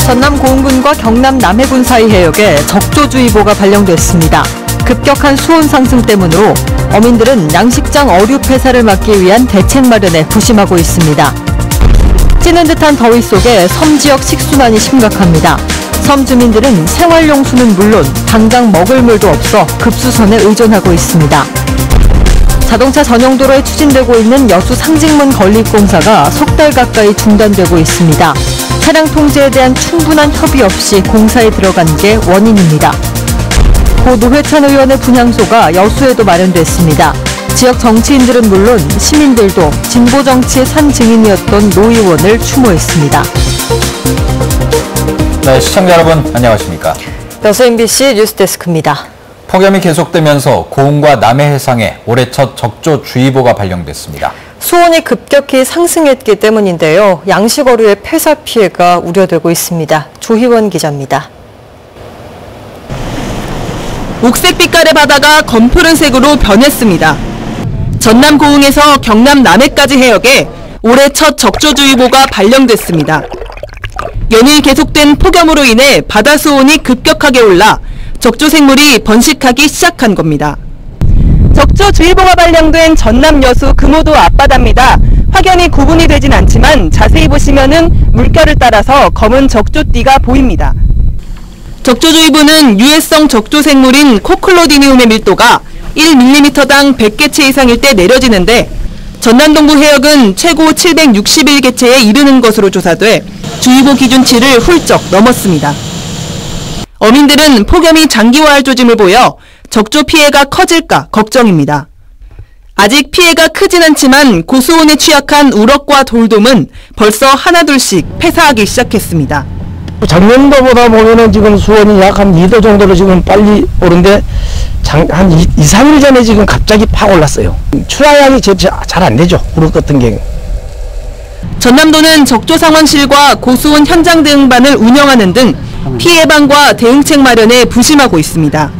전남 고흥군과 경남 남해군 사이 해역에 적조주의보가 발령됐습니다. 급격한 수온 상승 때문으로 어민들은 양식장 어류 폐사를 막기 위한 대책 마련에 부심하고 있습니다. 찌는 듯한 더위 속에 섬 지역 식수난이 심각합니다. 섬 주민들은 생활용수는 물론 당장 먹을 물도 없어 급수선에 의존하고 있습니다. 자동차 전용도로에 추진되고 있는 여수 상직문 건립 공사가 석 달 가까이 중단되고 있습니다. 차량 통제에 대한 충분한 협의 없이 공사에 들어간 게 원인입니다. 고 노회찬 의원의 분향소가 여수에도 마련됐습니다. 지역 정치인들은 물론 시민들도 진보 정치의 산 증인이었던 노 의원을 추모했습니다. 네, 시청자 여러분 안녕하십니까? 여수 MBC 뉴스데스크입니다. 폭염이 계속되면서 고흥과 남해 해상에 올해 첫 적조주의보가 발령됐습니다. 수온이 급격히 상승했기 때문인데요. 양식 어류의 폐사 피해가 우려되고 있습니다. 조희원 기자입니다. 옥색 빛깔의 바다가 검푸른색으로 변했습니다. 전남 고흥에서 경남 남해까지 해역에 올해 첫 적조주의보가 발령됐습니다. 연일 계속된 폭염으로 인해 바다 수온이 급격하게 올라 적조 생물이 번식하기 시작한 겁니다. 적조주의보가 발령된 전남 여수 금오도 앞바다입니다. 확연히 구분이 되진 않지만 자세히 보시면은 물결을 따라서 검은 적조띠가 보입니다. 적조주의보는 유해성 적조 생물인 코클로디니움의 밀도가 1mm당 100개체 이상일 때 내려지는데 전남 동부 해역은 최고 761개체에 이르는 것으로 조사돼 주의보 기준치를 훌쩍 넘었습니다. 어민들은 폭염이 장기화할 조짐을 보여 적조 피해가 커질까 걱정입니다. 아직 피해가 크진 않지만 고수온에 취약한 우럭과 돌돔은 벌써 하나둘씩 폐사하기 시작했습니다. 작년도보다 보면은 지금 수온이 약 한 2도 정도로 지금 빨리 오른데 한 2, 3일 전에 지금 갑자기 팍 올랐어요. 출하량이 잘 안 되죠. 우럭 같은 경우. 전남도는 적조상황실과 고수온 현장 대응반을 운영하는 등 피해 예방과 대응책 마련에 부심하고 있습니다.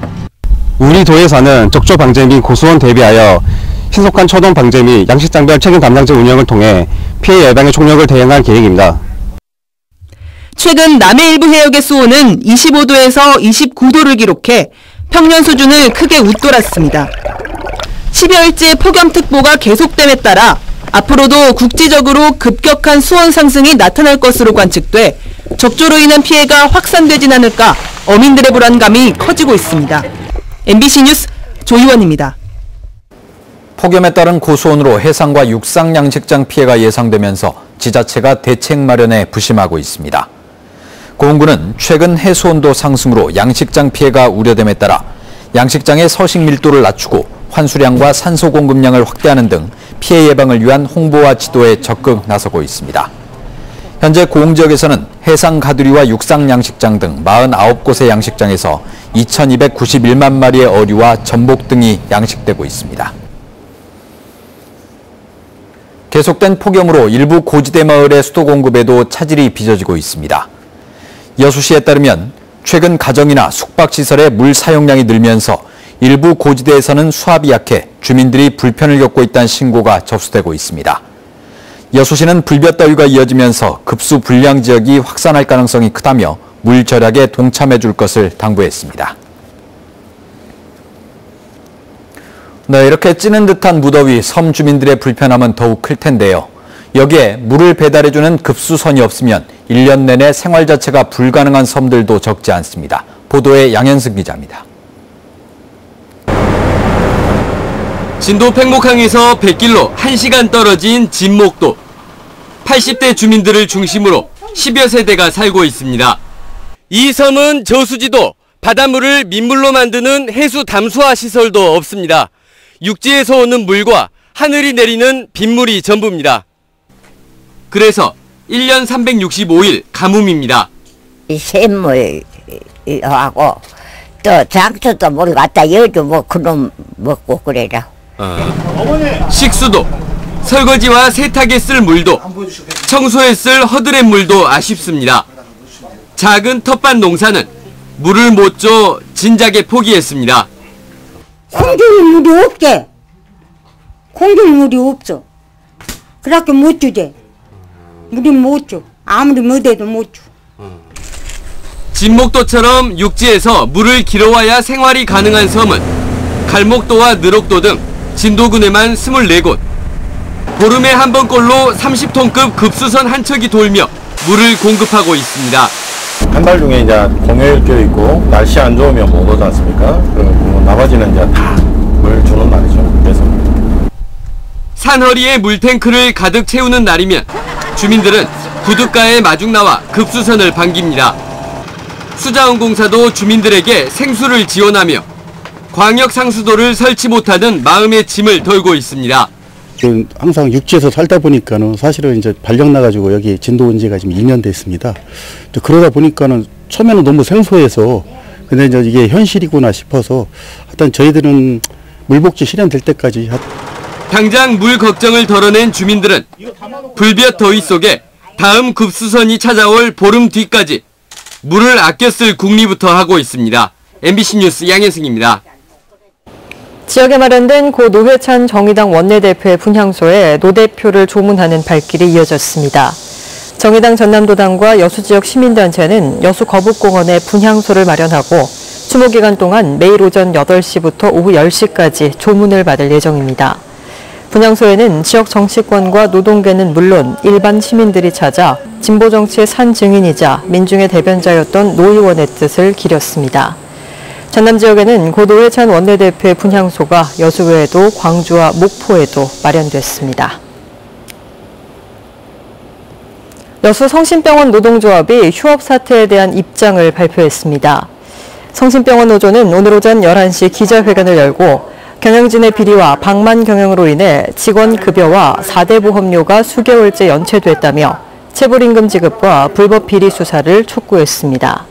우리 도에서는 적조 방제 및 고수온 대비하여 신속한 초동 방제 및 양식장별 책임 담당자 운영을 통해 피해 예방에 총력을 대응할 계획입니다. 최근 남해 일부 해역의 수온은 25도에서 29도를 기록해 평년 수준을 크게 웃돌았습니다. 10여일째 폭염특보가 계속됨에 따라 앞으로도 국지적으로 급격한 수온 상승이 나타날 것으로 관측돼 적조로 인한 피해가 확산되진 않을까 어민들의 불안감이 커지고 있습니다. MBC 뉴스 조희원입니다. 폭염에 따른 고수온으로 해상과 육상 양식장 피해가 예상되면서 지자체가 대책 마련에 부심하고 있습니다. 고흥군은 최근 해수온도 상승으로 양식장 피해가 우려됨에 따라 양식장의 서식 밀도를 낮추고 환수량과 산소 공급량을 확대하는 등 피해 예방을 위한 홍보와 지도에 적극 나서고 있습니다. 현재 고흥 지역에서는 해상 가두리와 육상 양식장 등 49곳의 양식장에서 2,291만 마리의 어류와 전복 등이 양식되고 있습니다. 계속된 폭염으로 일부 고지대 마을의 수도 공급에도 차질이 빚어지고 있습니다. 여수시에 따르면 최근 가정이나 숙박시설의 물 사용량이 늘면서 일부 고지대에서는 수압이 약해 주민들이 불편을 겪고 있다는 신고가 접수되고 있습니다. 여수시는 불볕더위가 이어지면서 급수 불량 지역이 확산할 가능성이 크다며 물 절약에 동참해 줄 것을 당부했습니다. 네, 이렇게 찌는 듯한 무더위, 섬 주민들의 불편함은 더욱 클 텐데요. 여기에 물을 배달해주는 급수선이 없으면 1년 내내 생활 자체가 불가능한 섬들도 적지 않습니다. 보도에 양현승 기자입니다. 진도 팽목항에서 100km 1시간 떨어진 진목도. 80대 주민들을 중심으로 10여 세대가 살고 있습니다. 이 섬은 저수지도 바닷물을 민물로 만드는 해수 담수화 시설도 없습니다. 육지에서 오는 물과 하늘이 내리는 빗물이 전부입니다. 그래서 1년 365일 가뭄입니다. 샘물하고 또 장수도 물 갖다 여주 뭐 그놈 먹고 그래라. 식수도, 설거지와 세탁에 쓸 물도, 청소에 쓸 허드렛 물도 아쉽습니다. 작은 텃밭 농사는 물을 못 줘 진작에 포기했습니다. 콩줄물이 없게. 콩줄물이 없어. 그렇게 못 주지. 물이 못 줘. 아무리 못해도 못 줘. 진목도처럼 육지에서 물을 길어와야 생활이 가능한 섬은 갈목도와 느록도 등 진도군에만 24곳. 보름에 한 번꼴로 30톤급 급수선 한 척이 돌며 물을 공급하고 있습니다. 한 달 중에 이제 공휴일 껴 있고 날씨 안 좋으면 못 오지 않습니까? 그리고 나머지는 이제 다 물 주는 날이죠. 그래서 산허리에 물탱크를 가득 채우는 날이면 주민들은 부둣가에 마중 나와 급수선을 반깁니다. 수자원공사도 주민들에게 생수를 지원하며 광역 상수도를 설치 못하는 마음의 짐을 덜고 있습니다. 항상 육지에서 살다 보니까는 사실은 이제 발령 나가지고 여기 진도 온 지가 지금 2년 됐습니다. 그러다 보니까는 처음에는 너무 생소해서 근데 이제 이게 현실이구나 싶어서 하여튼 저희들은 물복지 실현될 때까지 당장 물 걱정을 덜어낸 주민들은 불볕 더위 속에 다음 급수선이 찾아올 보름 뒤까지 물을 아껴 쓸 궁리부터 하고 있습니다. MBC 뉴스 양현승입니다. 지역에 마련된 고 노회찬 정의당 원내대표의 분향소에 노 대표를 조문하는 발길이 이어졌습니다. 정의당 전남도당과 여수지역 시민단체는 여수 거북공원에 분향소를 마련하고 추모 기간 동안 매일 오전 8시부터 오후 10시까지 조문을 받을 예정입니다. 분향소에는 지역 정치권과 노동계는 물론 일반 시민들이 찾아 진보 정치의 산 증인이자 민중의 대변자였던 노 의원의 뜻을 기렸습니다. 전남 지역에는 고 노회찬 원내대표의 분향소가 여수 외에도 광주와 목포에도 마련됐습니다. 여수 성심병원 노동조합이 휴업 사태에 대한 입장을 발표했습니다. 성심병원 노조는 오늘 오전 11시 기자회견을 열고 경영진의 비리와 방만 경영으로 인해 직원 급여와 4대 보험료가 수개월째 연체됐다며 체불임금 지급과 불법 비리 수사를 촉구했습니다.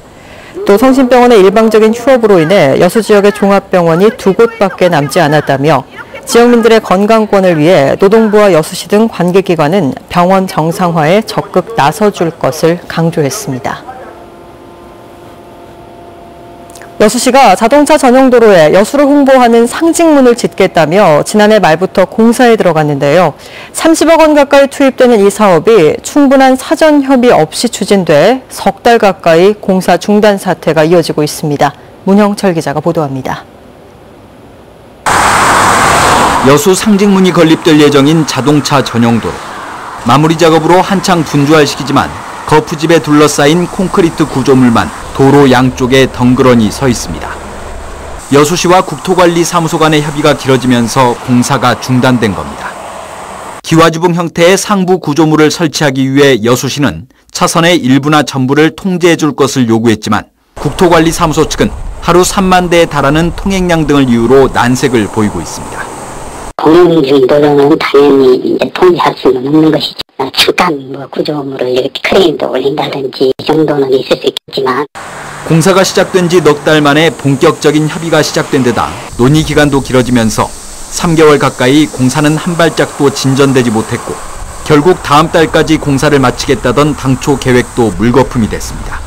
또 성심병원의 일방적인 휴업으로 인해 여수 지역의 종합병원이 2곳밖에 남지 않았다며 지역민들의 건강권을 위해 노동부와 여수시 등 관계기관은 병원 정상화에 적극 나서줄 것을 강조했습니다. 여수시가 자동차 전용 도로에 여수를 홍보하는 상징문을 짓겠다며 지난해 말부터 공사에 들어갔는데요. 30억 원 가까이 투입되는 이 사업이 충분한 사전 협의 없이 추진돼 석 달 가까이 공사 중단 사태가 이어지고 있습니다. 문형철 기자가 보도합니다. 여수 상징문이 건립될 예정인 자동차 전용 도로. 마무리 작업으로 한창 분주할 시기지만 거푸집에 둘러싸인 콘크리트 구조물만 도로 양쪽에 덩그러니 서 있습니다. 여수시와 국토관리사무소 간의 협의가 길어지면서 공사가 중단된 겁니다. 기와지붕 형태의 상부 구조물을 설치하기 위해 여수시는 차선의 일부나 전부를 통제해 줄 것을 요구했지만 국토관리사무소 측은 하루 3만 대에 달하는 통행량 등을 이유로 난색을 보이고 있습니다. 공영주의 도로는 당연히 이제 통제할 수는 없는 것이죠. 잠깐 구조물을 이렇게 크레인도 올린다든지 이 정도는 있을 수 있겠지만 공사가 시작된 지 넉 달 만에 본격적인 협의가 시작된 데다 논의 기간도 길어지면서 3개월 가까이 공사는 한 발짝도 진전되지 못했고 결국 다음 달까지 공사를 마치겠다던 당초 계획도 물거품이 됐습니다.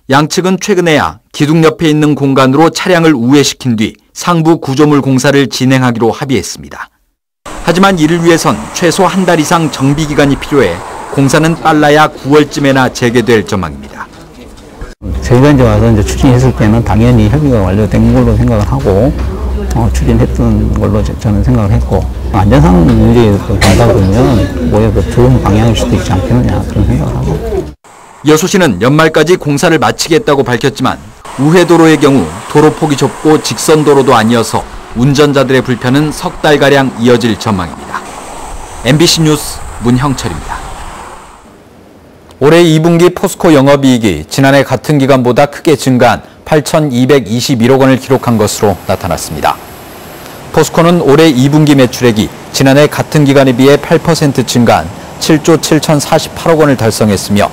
양측은 최근에야 기둥 옆에 있는 공간으로 차량을 우회시킨 뒤 상부 구조물 공사를 진행하기로 합의했습니다. 하지만 이를 위해선 최소 한 달 이상 정비 기간이 필요해 공사는 빨라야 9월쯤에나 재개될 전망입니다. 저희가 이제 와서 이제 추진했을 때는 당연히 협의가 완료된 걸로 생각을 하고 추진했던 걸로 저는 생각을 했고 안전상 문제가 된다 그러면 오히려 더 좋은 방향일 수도 있지 않겠느냐 그런 생각을 하고. 여수시는 연말까지 공사를 마치겠다고 밝혔지만 우회도로의 경우 도로 폭이 좁고 직선도로도 아니어서 운전자들의 불편은 석 달가량 이어질 전망입니다. MBC 뉴스 문형철입니다. 올해 2분기 포스코 영업이익이 지난해 같은 기간보다 크게 증가한 8,221억 원을 기록한 것으로 나타났습니다. 포스코는 올해 2분기 매출액이 지난해 같은 기간에 비해 8% 증가한 7조 7,048억 원을 달성했으며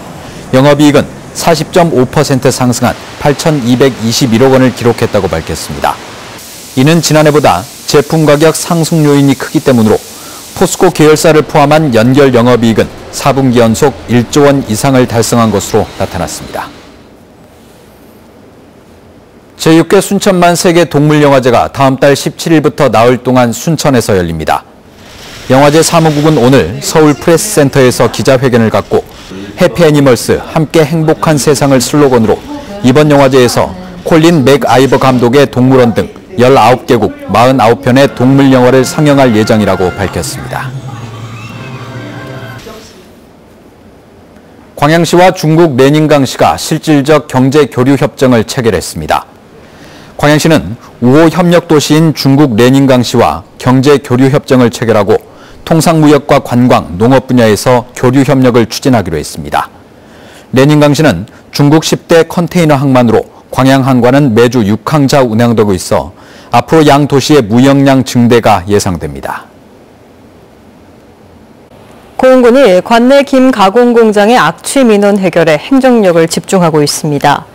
영업이익은 40.5% 상승한 8,221억 원을 기록했다고 밝혔습니다. 이는 지난해보다 제품 가격 상승 요인이 크기 때문으로 포스코 계열사를 포함한 연결 영업이익은 4분기 연속 1조 원 이상을 달성한 것으로 나타났습니다. 제6회 순천만 세계동물영화제가 다음 달 17일부터 나흘 동안 순천에서 열립니다. 영화제 사무국은 오늘 서울 프레스센터에서 기자회견을 갖고 해피애니멀스 함께 행복한 세상을 슬로건으로 이번 영화제에서 콜린 맥아이버 감독의 동물원 등 19개국 49편의 동물 영화를 상영할 예정이라고 밝혔습니다. 광양시와 중국 레닌강시가 실질적 경제 교류 협정을 체결했습니다. 광양시는 우호 협력 도시인 중국 레닌강시와 경제 교류 협정을 체결하고 통상무역과 관광, 농업 분야에서 교류 협력을 추진하기로 했습니다. 레닌강시는 중국 10대 컨테이너 항만으로 광양항과는 매주 6항자 운항되고 있어 앞으로 양 도시의 무역량 증대가 예상됩니다. 고흥군이 관내 김 가공 공장의 악취 민원 해결에 행정력을 집중하고 있습니다.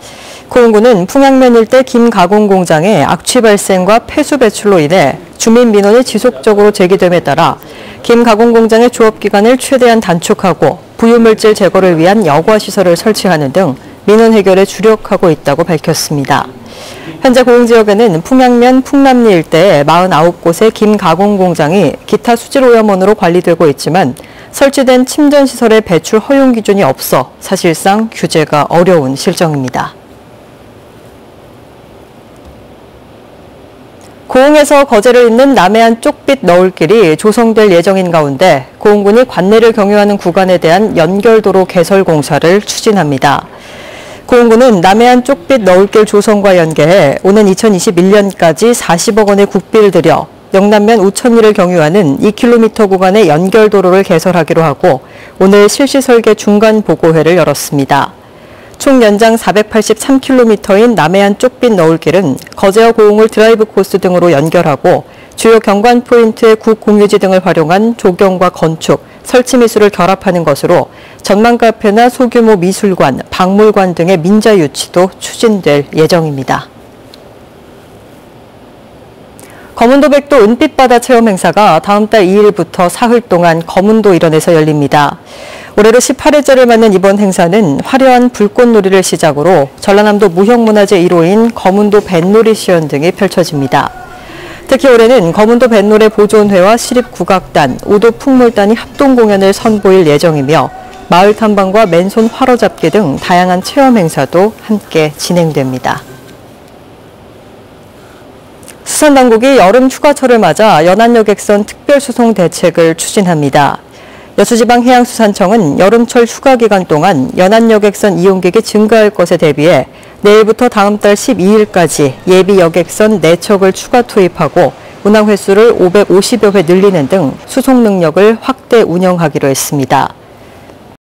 고흥군은 풍양면 일대 김 가공 공장의 악취 발생과 폐수 배출로 인해 주민 민원이 지속적으로 제기됨에 따라 김 가공 공장의 조업 기간을 최대한 단축하고 부유물질 제거를 위한 여과 시설을 설치하는 등 민원 해결에 주력하고 있다고 밝혔습니다. 현재 고흥 지역에는 풍양면 풍남리 일대에 49곳의 김 가공 공장이 기타 수질 오염원으로 관리되고 있지만 설치된 침전 시설의 배출 허용 기준이 없어 사실상 규제가 어려운 실정입니다. 고흥에서 거제를 잇는 남해안 쪽빛 너울길이 조성될 예정인 가운데 고흥군이 관내를 경유하는 구간에 대한 연결도로 개설 공사를 추진합니다. 고흥군은 남해안 쪽빛 너울길 조성과 연계해 오는 2021년까지 40억 원의 국비를 들여 영남면 우천리를 경유하는 2km 구간의 연결도로를 개설하기로 하고 오늘 실시 설계 중간 보고회를 열었습니다. 총 연장 483km인 남해안 쪽빛 너울길은 거제와 고흥을 드라이브 코스 등으로 연결하고 주요 경관 포인트의 국공유지 등을 활용한 조경과 건축, 설치 미술을 결합하는 것으로 전망 카페나 소규모 미술관, 박물관 등의 민자 유치도 추진될 예정입니다. 검은도 백도 은빛바다 체험 행사가 다음 달 2일부터 사흘 동안 검은도 일원에서 열립니다. 올해로 18회째를 맞는 이번 행사는 화려한 불꽃놀이를 시작으로 전라남도 무형문화재 1호인 검은도 뱃놀이 시연 등이 펼쳐집니다. 특히 올해는 검은도 뱃놀이 보존회와 시립국악단, 우도풍물단이 합동 공연을 선보일 예정이며 마을 탐방과 맨손 화로잡기 등 다양한 체험 행사도 함께 진행됩니다. 수산당국이 여름 휴가철을 맞아 연안여객선 특별수송 대책을 추진합니다. 여수지방해양수산청은 여름철 휴가 기간 동안 연안여객선 이용객이 증가할 것에 대비해 내일부터 다음 달 12일까지 예비 여객선 4척을 추가 투입하고 운항 횟수를 550여 회 늘리는 등 수송 능력을 확대 운영하기로 했습니다.